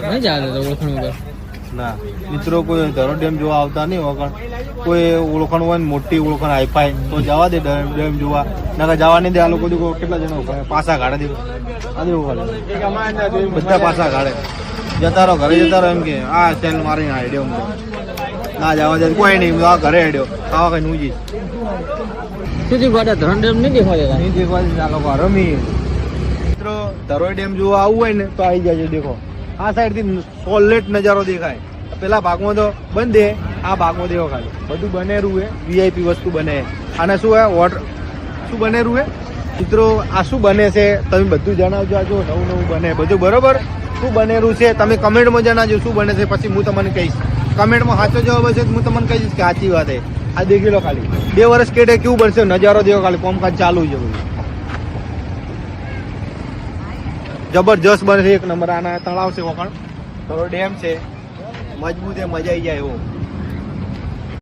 નહીં જવા દેતો ઓળખાણ વગર. ના મિત્રો કોઈ ધરો ડેમ જોવા આવતા નહીં વગર કોઈ ઓળખાણ હોય ને મોટી ઓળખાણ હાઈફાઈ તો જવા દે ડેમ જોવા. ના જવા નહીં દે. આ લોકો કેટલા જણા પાસા ગાડે દે આ દેવું ખાલે બધા પાસા ગાડે જતા રહો ઘરે જતા રહો એમ કે આ સ્ટેન્ડ મારી આઈડિયો ના જવા દે કોઈ નહીં. આ ઘરે આઈડિયો ખાવા કઈ નુજી સુધી ગોડા ધરણ ડેમ નહીં દેખવા દેતા. નહીં દેખવા દે. આ લોકો રમી મિત્રો ધરોઈ ડેમ જોવા આવવું હોય ને તો આવી જાય. દેખો આ સાઈડ થી સોલેટ નજારો દેખાય. પેલા ભાગમાં તો બંધ છે, આ ભાગમાં દેખો ખાલી બધું બનેરું છે. વીઆઈપી વસ્તુ બને. અને શું હે વોટર શું બનેરું છે મિત્રો. આ શું બને છે તમે બધું જણાવજો. આ જો નવું નવું બને બધું બરોબર. શું બનેરું છે તમે કમેન્ટમાં જણાવજો શું બને છે. પછી હું તમને કહીશ. કમેન્ટમાં સાચો જવાબ હશે હું તમને કહીશ કે સાચી વાત છે. આ દેખી લો ખાલી 2 વર્ષ કેટે કેવું બનશે નજારો દેખો ખાલી. કોમકાજ ચાલુ છે બધું જબરજસ્ત બને છે. એક નંબર. આના તળાવ છે વખણ થોડો ડેમ છે મજબૂત છે. મજા આવી જાય એવો.